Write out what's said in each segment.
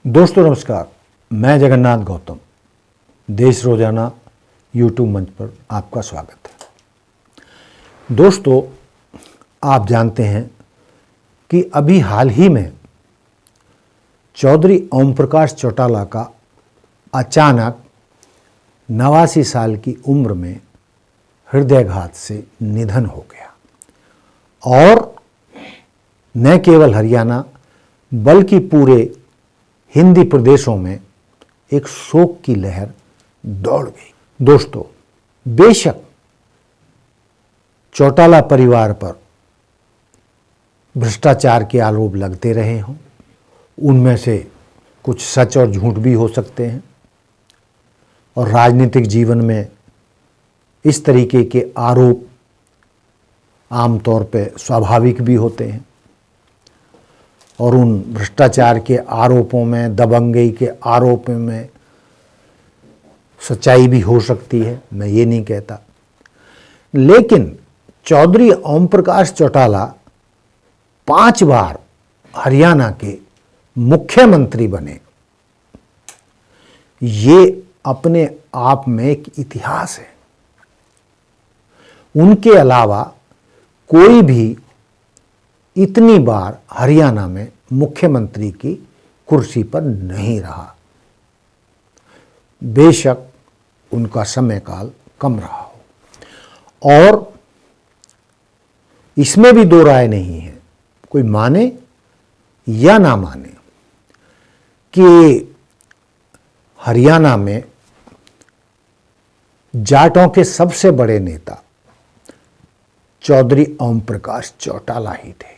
दोस्तों नमस्कार, मैं जगन्नाथ गौतम देश रोजाना यूट्यूब मंच पर आपका स्वागत है। दोस्तों, आप जानते हैं कि अभी हाल ही में चौधरी ओम प्रकाश चौटाला का अचानक 89 साल की उम्र में हृदयाघात से निधन हो गया और न केवल हरियाणा बल्कि पूरे हिंदी प्रदेशों में एक शोक की लहर दौड़ गई। दोस्तों, बेशक चौटाला परिवार पर भ्रष्टाचार के आरोप लगते रहे हों, उनमें से कुछ सच और झूठ भी हो सकते हैं और राजनीतिक जीवन में इस तरीके के आरोप आमतौर पे स्वाभाविक भी होते हैं और उन भ्रष्टाचार के आरोपों में, दबंगई के आरोपों में सच्चाई भी हो सकती है, मैं ये नहीं कहता। लेकिन चौधरी ओम प्रकाश चौटाला 5 बार हरियाणा के मुख्यमंत्री बने। ये अपने आप में एक इतिहास है। उनके अलावा कोई भी इतनी बार हरियाणा में मुख्यमंत्री की कुर्सी पर नहीं रहा। बेशक उनका समय काल कम रहा हो और इसमें भी दो राय नहीं है, कोई माने या ना माने, कि हरियाणा में जाटों के सबसे बड़े नेता चौधरी ओम प्रकाश चौटाला ही थे।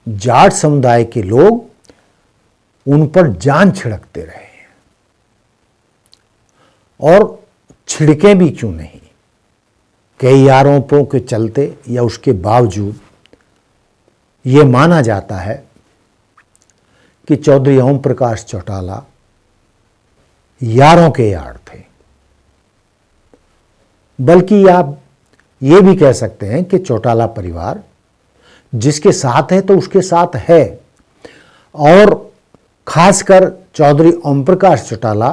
जाट समुदाय के लोग उन पर जान छिड़कते रहे हैं और छिड़के भी क्यों नहीं। कई आरोपों के चलते या उसके बावजूद ये माना जाता है कि चौधरी ओम प्रकाश चौटाला यारों के यार थे। बल्कि आप ये भी कह सकते हैं कि चौटाला परिवार जिसके साथ है तो उसके साथ है। और खासकर चौधरी ओम प्रकाश चौटाला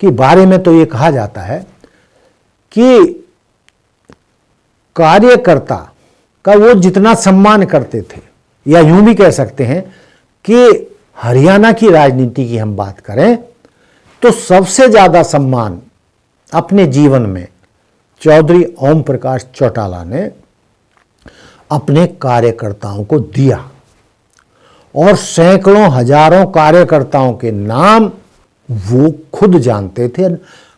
के बारे में तो ये कहा जाता है कि कार्यकर्ता का वो जितना सम्मान करते थे, या यूं भी कह सकते हैं कि हरियाणा की राजनीति की हम बात करें तो सबसे ज्यादा सम्मान अपने जीवन में चौधरी ओम प्रकाश चौटाला ने अपने कार्यकर्ताओं को दिया और सैकड़ों हजारों कार्यकर्ताओं के नाम वो खुद जानते थे।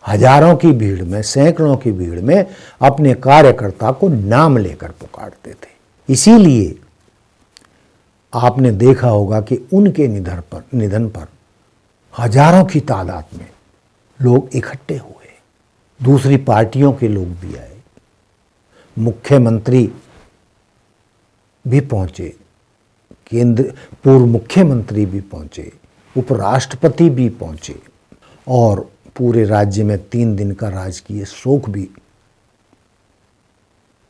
हजारों की भीड़ में, सैकड़ों की भीड़ में अपने कार्यकर्ता को नाम लेकर पुकारते थे। इसीलिए आपने देखा होगा कि उनके निधन पर हजारों की तादाद में लोग इकट्ठे हुए। दूसरी पार्टियों के लोग भी आए, मुख्यमंत्री भी पहुंचे, पूर्व मुख्यमंत्री भी पहुंचे, उपराष्ट्रपति भी पहुंचे और पूरे राज्य में 3 दिन का राजकीय शोक भी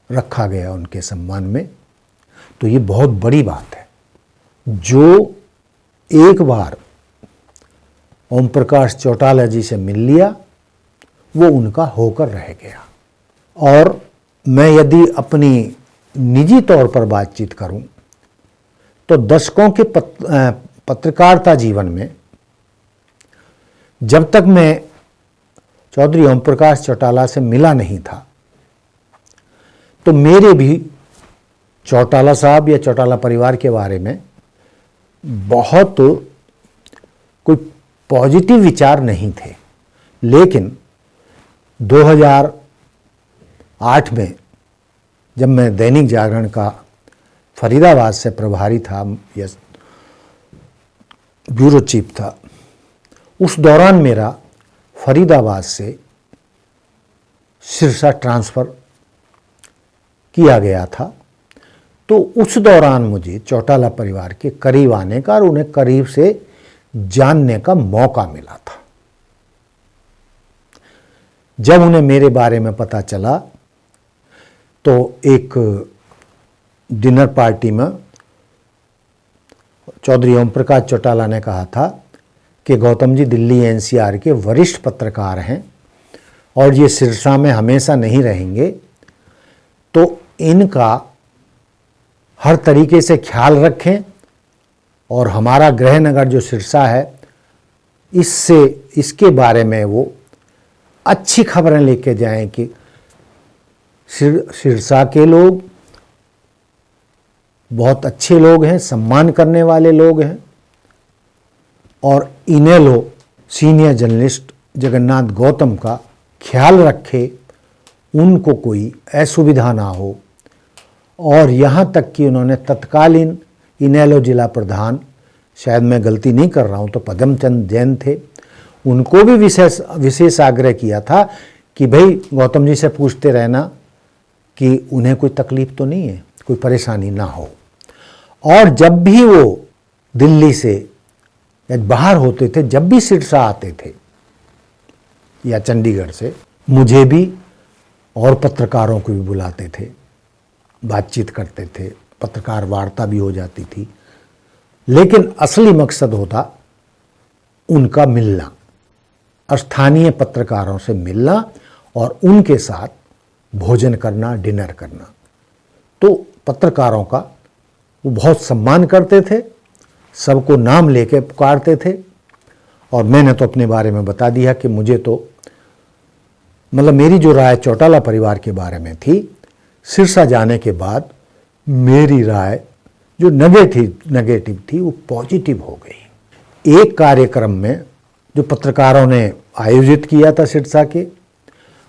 रखा गया उनके सम्मान में। तो ये बहुत बड़ी बात है। जो एक बार ओम प्रकाश चौटाला जी से मिल लिया वो उनका होकर रह गया। और मैं यदि अपनी निजी तौर पर बातचीत करूं तो दशकों के पत्रकारिता जीवन में जब तक मैं चौधरी ओम प्रकाश चौटाला से मिला नहीं था तो मेरे भी चौटाला साहब या चौटाला परिवार के बारे में बहुत कोई पॉजिटिव विचार नहीं थे। लेकिन 2008 में जब मैं दैनिक जागरण का फरीदाबाद से प्रभारी था या ब्यूरो चीफ था, उस दौरान मेरा फरीदाबाद से सिरसा ट्रांसफ़र किया गया था। तो उस दौरान मुझे चौटाला परिवार के करीब आने का और उन्हें करीब से जानने का मौका मिला था। जब उन्हें मेरे बारे में पता चला तो एक डिनर पार्टी में चौधरी ओम प्रकाश चौटाला ने कहा था कि गौतम जी दिल्ली एनसीआर के वरिष्ठ पत्रकार हैं और ये सिरसा में हमेशा नहीं रहेंगे, तो इनका हर तरीके से ख्याल रखें और हमारा गृह नगर जो सिरसा है इसके बारे में वो अच्छी खबरें लेके जाएं कि सिरसा के लोग बहुत अच्छे लोग हैं, सम्मान करने वाले लोग हैं और इनेलो सीनियर जर्नलिस्ट जगन्नाथ गौतम का ख्याल रखे, उनको कोई असुविधा ना हो। और यहाँ तक कि उन्होंने तत्कालीन इनेलो जिला प्रधान, शायद मैं गलती नहीं कर रहा हूँ तो पदमचंद जैन थे, उनको भी विशेष आग्रह किया था कि भाई गौतम जी से पूछते रहना कि उन्हें कोई तकलीफ तो नहीं है, कोई परेशानी ना हो। और जब भी वो दिल्ली से या बाहर होते थे, जब भी सिरसा आते थे या चंडीगढ़ से, मुझे भी और पत्रकारों को भी बुलाते थे, बातचीत करते थे, पत्रकार वार्ता भी हो जाती थी। लेकिन असली मकसद होता उनका मिलना, स्थानीय पत्रकारों से मिलना और उनके साथ भोजन करना, डिनर करना। तो पत्रकारों का वो बहुत सम्मान करते थे, सबको नाम लेके पुकारते थे। और मैंने तो अपने बारे में बता दिया कि मुझे तो मतलब मेरी जो राय चौटाला परिवार के बारे में थी, सिरसा जाने के बाद मेरी राय जो नेगेटिव थी वो पॉजिटिव हो गई। एक कार्यक्रम में जो पत्रकारों ने आयोजित किया था सिरसा के,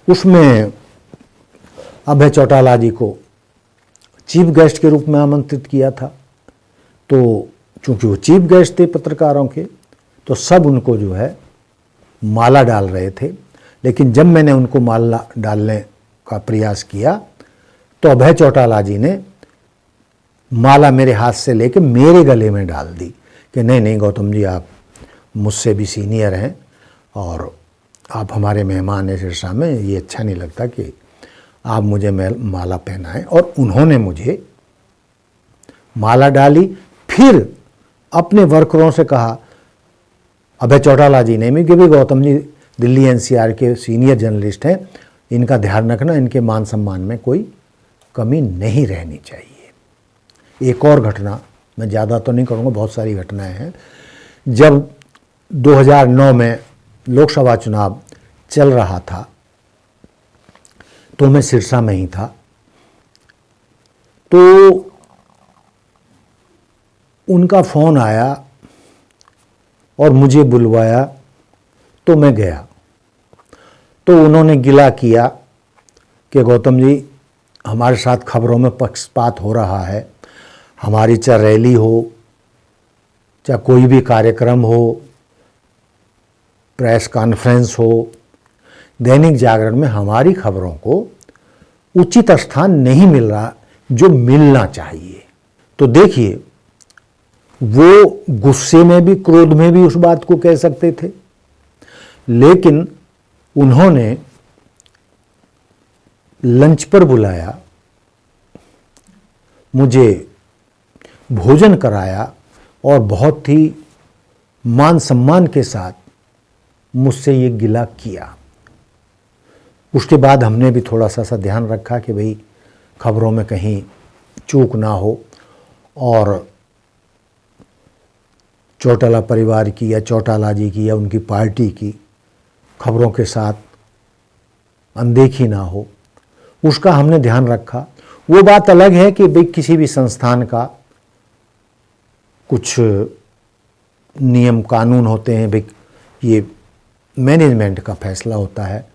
उसमें अभय चौटाला जी को चीफ गेस्ट के रूप में आमंत्रित किया था। तो चूंकि वो चीफ गेस्ट थे पत्रकारों के, तो सब उनको जो है माला डाल रहे थे। लेकिन जब मैंने उनको माला डालने का प्रयास किया तो अभय चौटाला जी ने माला मेरे हाथ से लेके मेरे गले में डाल दी कि नहीं नहीं गौतम जी, आप मुझसे भी सीनियर हैं और आप हमारे मेहमान हैं सिरसा में, ये अच्छा नहीं लगता कि आप मुझे माला पहनाएं। और उन्होंने मुझे माला डाली। फिर अपने वर्करों से कहा, अभय चौटाला जी ने भी, कि भी गौतम जी दिल्ली एनसीआर के सीनियर जर्नलिस्ट हैं, इनका ध्यान रखना, इनके मान सम्मान में कोई कमी नहीं रहनी चाहिए। एक और घटना, मैं ज़्यादा तो नहीं करूँगा, बहुत सारी घटनाएं हैं। जब 2009 में लोकसभा चुनाव चल रहा था तो मैं सिरसा में ही था। तो उनका फ़ोन आया और मुझे बुलवाया, तो मैं गया। तो उन्होंने गिला किया कि गौतम जी, हमारे साथ खबरों में पक्षपात हो रहा है। हमारी चाहे रैली हो, चाहे कोई भी कार्यक्रम हो, प्रेस कॉन्फ्रेंस हो, दैनिक जागरण में हमारी खबरों को उचित स्थान नहीं मिल रहा जो मिलना चाहिए। तो देखिए, वो गुस्से में भी, क्रोध में भी उस बात को कह सकते थे, लेकिन उन्होंने लंच पर बुलाया, मुझे भोजन कराया और बहुत ही मान सम्मान के साथ मुझसे ये गिला किया। उसके बाद हमने भी थोड़ा सा ध्यान रखा कि भाई खबरों में कहीं चूक ना हो और चौटाला परिवार की या चौटाला जी की या उनकी पार्टी की खबरों के साथ अनदेखी ना हो, उसका हमने ध्यान रखा। वो बात अलग है कि भाई किसी भी संस्थान का कुछ नियम कानून होते हैं, भाई ये मैनेजमेंट का फैसला होता है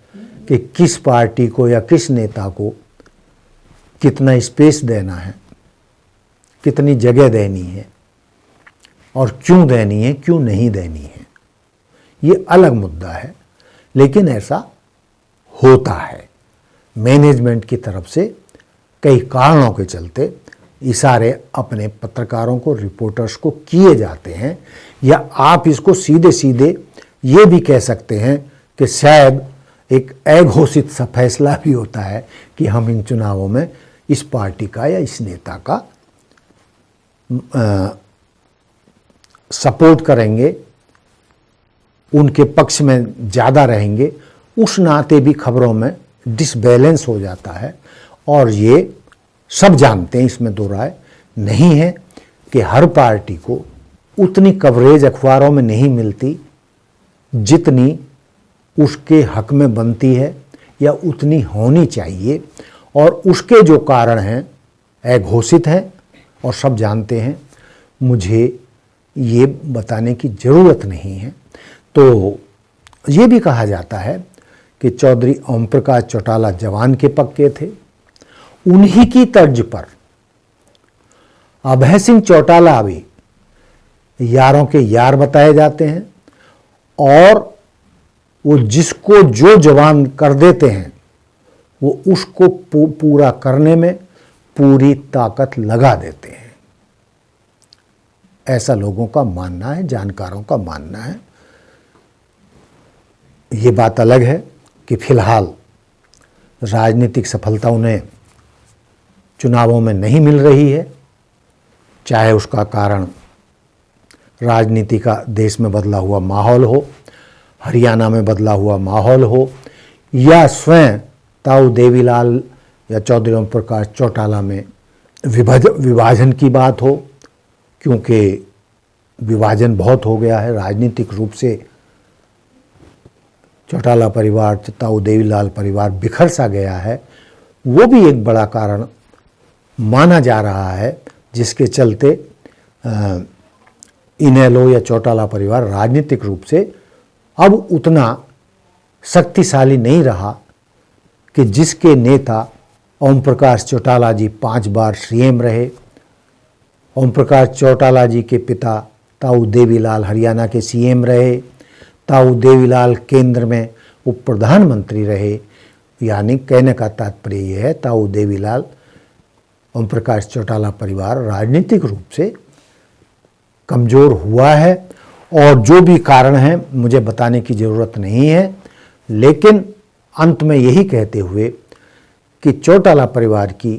कि किस पार्टी को या किस नेता को कितना स्पेस देना है, कितनी जगह देनी है और क्यों देनी है, क्यों नहीं देनी है, ये अलग मुद्दा है। लेकिन ऐसा होता है, मैनेजमेंट की तरफ से कई कारणों के चलते इशारे अपने पत्रकारों को, रिपोर्टर्स को किए जाते हैं। या आप इसको सीधे सीधे ये भी कह सकते हैं कि शायद एक अघोषित सा फैसला भी होता है कि हम इन चुनावों में इस पार्टी का या इस नेता का सपोर्ट करेंगे, उनके पक्ष में ज़्यादा रहेंगे, उस नाते भी खबरों में डिसबैलेंस हो जाता है। और ये सब जानते हैं, इसमें दो राय नहीं है कि हर पार्टी को उतनी कवरेज अखबारों में नहीं मिलती जितनी उसके हक में बनती है या उतनी होनी चाहिए, और उसके जो कारण हैं अघोषित हैं और सब जानते हैं, मुझे ये बताने की ज़रूरत नहीं है। तो ये भी कहा जाता है कि चौधरी ओम प्रकाश चौटाला जवान के पक्के थे, उन्हीं की तर्ज पर अभय सिंह चौटाला भी यारों के यार बताए जाते हैं, और वो जिसको जो जवान कर देते हैं वो उसको पूरा करने में पूरी ताकत लगा देते हैं। ऐसा लोगों का मानना है, जानकारों का मानना है। ये बात अलग है कि फिलहाल राजनीतिक सफलता उन्हें चुनावों में नहीं मिल रही है, चाहे उसका कारण राजनीति का देश में बदला हुआ माहौल हो, हरियाणा में बदला हुआ माहौल हो, या स्वयं ताऊ देवीलाल या चौधरी ओम प्रकाश चौटाला में विभाजन की बात हो, क्योंकि विभाजन बहुत हो गया है राजनीतिक रूप से। चौटाला परिवार, ताऊ देवीलाल परिवार बिखर सा गया है, वो भी एक बड़ा कारण माना जा रहा है, जिसके चलते इनेलो या चौटाला परिवार राजनीतिक रूप से अब उतना शक्तिशाली नहीं रहा कि जिसके नेता ओम प्रकाश चौटाला जी 5 बार सीएम रहे। ओम प्रकाश चौटाला जी के पिता ताऊ देवीलाल हरियाणा के सीएम रहे, ताऊ देवीलाल केंद्र में उप प्रधानमंत्री रहे। यानी कहने का तात्पर्य यह है, ताऊ देवीलाल ओम प्रकाश चौटाला परिवार राजनीतिक रूप से कमज़ोर हुआ है, और जो भी कारण है मुझे बताने की ज़रूरत नहीं है। लेकिन अंत में यही कहते हुए कि चौटाला परिवार की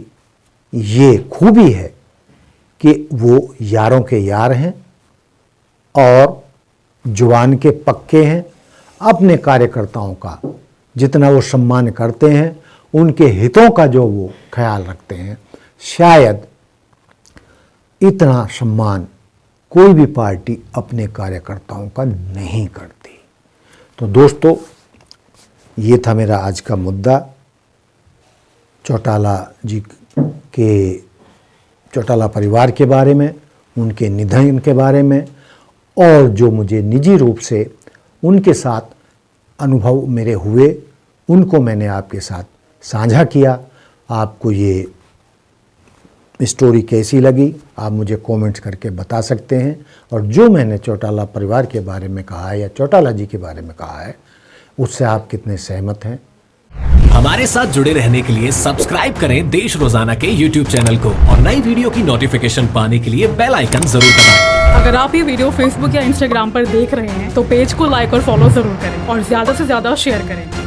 ये खूबी है कि वो यारों के यार हैं और जुबान के पक्के हैं। अपने कार्यकर्ताओं का जितना वो सम्मान करते हैं, उनके हितों का जो वो ख्याल रखते हैं, शायद इतना सम्मान कोई भी पार्टी अपने कार्यकर्ताओं का नहीं करती। तो दोस्तों, ये था मेरा आज का मुद्दा, चौटाला जी के चौटाला परिवार के बारे में, उनके निधन के बारे में, और जो मुझे निजी रूप से उनके साथ अनुभव मेरे हुए, उनको मैंने आपके साथ साझा किया। आपको ये स्टोरी कैसी लगी आप मुझे कमेंट्स करके बता सकते हैं, और जो मैंने चौटाला परिवार के बारे में कहा है या चौटाला जी के बारे में कहा है, उससे आप कितने सहमत हैं। हमारे साथ जुड़े रहने के लिए सब्सक्राइब करें देश रोजाना के YouTube चैनल को, और नई वीडियो की नोटिफिकेशन पाने के लिए बेल आइकन जरूर दबाएं। अगर आप ये वीडियो Facebook या Instagram पर देख रहे हैं तो पेज को लाइक और फॉलो जरूर करें, और ज्यादा से ज्यादा शेयर करें।